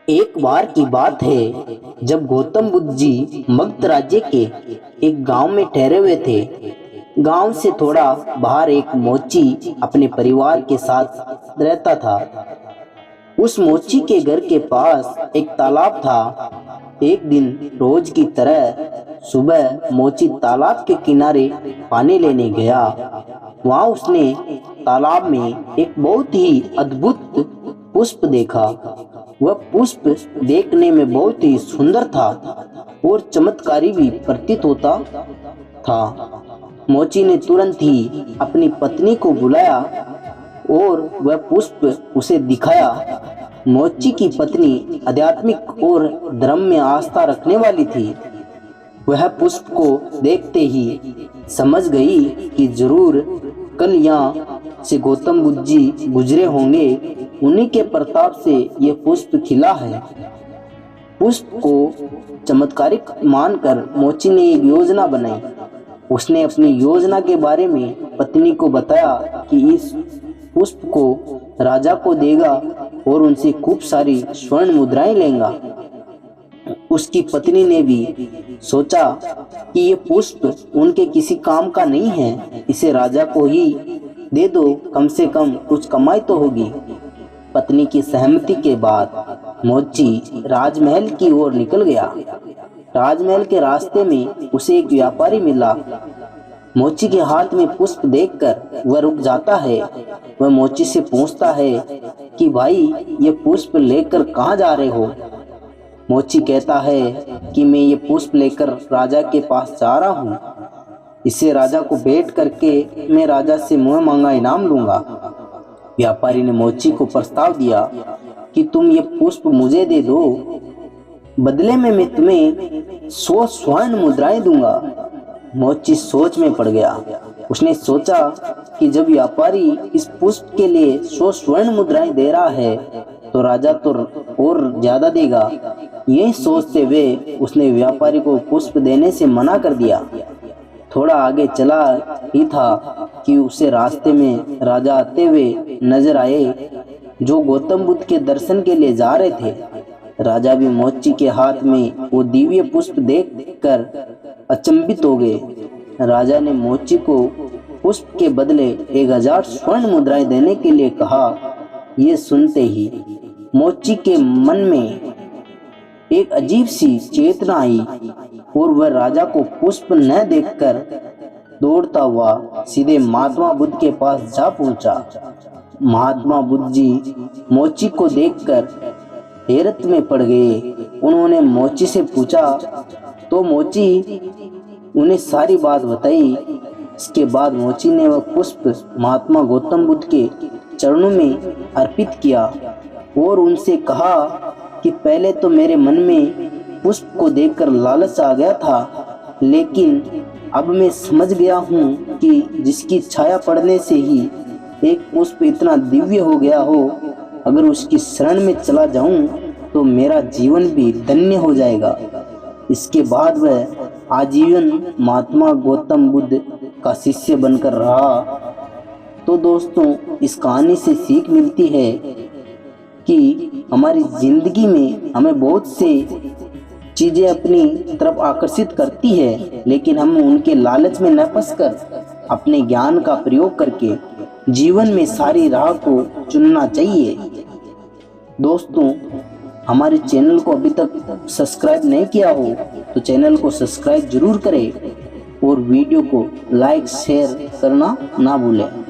एक बार की बात है जब गौतम बुद्ध जी मगध राज्य के एक गांव में ठहरे हुए थे। गांव से थोड़ा बाहर एक मोची अपने परिवार के साथ रहता था। उस मोची के घर के पास एक तालाब था। एक दिन रोज की तरह सुबह मोची तालाब के किनारे पानी लेने गया। वहां उसने तालाब में एक बहुत ही अद्भुत पुष्प देखा। वह पुष्प देखने में बहुत ही सुंदर था और चमत्कारी भी प्रतीत होता था। मोची ने तुरंत ही अपनी पत्नी को बुलाया और वह पुष्प उसे दिखाया। मोची की पत्नी आध्यात्मिक और धर्म में आस्था रखने वाली थी। वह पुष्प को देखते ही समझ गई कि जरूर कल यहाँ से गौतम बुद्ध जी गुजरे होंगे। उन्हीं के प्रताप से यह पुष्प खिला है। पुष्प को चमत्कारिक मानकर मोची ने एक योजना बनाई। उसने अपनी योजना के बारे में पत्नी को बताया कि इस पुष्प को राजा को देगा और उनसे खूब सारी स्वर्ण मुद्राएं लेगा। उसकी पत्नी ने भी सोचा कि ये पुष्प उनके किसी काम का नहीं है, इसे राजा को ही दे दो, कम से कम कुछ कमाई तो होगी। पत्नी की सहमति के बाद मोची राजमहल की ओर निकल गया। राजमहल के रास्ते में उसे एक व्यापारी मिला। मोची के हाथ में पुष्प देखकर वह रुक जाता है। वह मोची से पूछता है कि भाई, ये पुष्प लेकर कहाँ जा रहे हो? मोची कहता है कि मैं ये पुष्प लेकर राजा के पास जा रहा हूँ। इसे राजा को भेंट करके मैं राजा से मुँह मांगा इनाम लूंगा। व्यापारी ने मोची को प्रस्ताव दिया कि तुम ये पुष्प मुझे दे दो, बदले में मैं तुम्हें 100 स्वर्ण मुद्राएं दूंगा। मोची सोच में पड़ गया। उसने सोचा कि जब व्यापारी इस पुष्प के लिए 100 स्वर्ण मुद्राएं दे रहा है तो राजा तो और ज्यादा देगा। यही सोचते हुए उसने व्यापारी को पुष्प देने से मना कर दिया। थोड़ा आगे चला ही था कि उसे रास्ते में राजा आते हुए नजर आए, जो गौतम बुद्ध के दर्शन के लिए जा रहे थे। राजा भी मोची के हाथ में वो दिव्य पुष्प देखकर अचंभित हो गए। राजा ने मोची को पुष्प के बदले 1000 स्वर्ण मुद्राएं देने के लिए कहा। ये सुनते ही मोची के मन में एक अजीब सी चेतना आई और वह राजा को पुष्प न देखकर दौड़ता हुआ सीधे महात्मा बुद्ध के पास जा पहुंचा। महात्मा बुद्ध जी मोची को देखकर हैरत में पड़ गए। उन्होंने मोची से पूछा तो मोची उन्हें सारी बात बताई। इसके बाद मोची ने वह पुष्प महात्मा गौतम बुद्ध के चरणों में अर्पित किया और उनसे कहा कि पहले तो मेरे मन में पुष्प को देखकर लालच आ गया था, लेकिन अब मैं समझ गया हूँ कि जिसकी छाया पड़ने से ही एक पुष्प इतना दिव्य हो गया हो, अगर उसकी शरण में चला जाऊं तो मेरा जीवन भी धन्य हो जाएगा। इसके बाद वह आजीवन महात्मा गौतम बुद्ध का शिष्य बनकर रहा। तो दोस्तों, इस कहानी से सीख मिलती है कि हमारी जिंदगी में हमें बहुत से चीजें अपनी तरफ आकर्षित करती है, लेकिन हम उनके लालच में न फंसकर अपने ज्ञान का प्रयोग करके जीवन में सारी राह को चुनना चाहिए। दोस्तों, हमारे चैनल को अभी तक सब्सक्राइब नहीं किया हो तो चैनल को सब्सक्राइब जरूर करें और वीडियो को लाइक शेयर करना ना भूलें।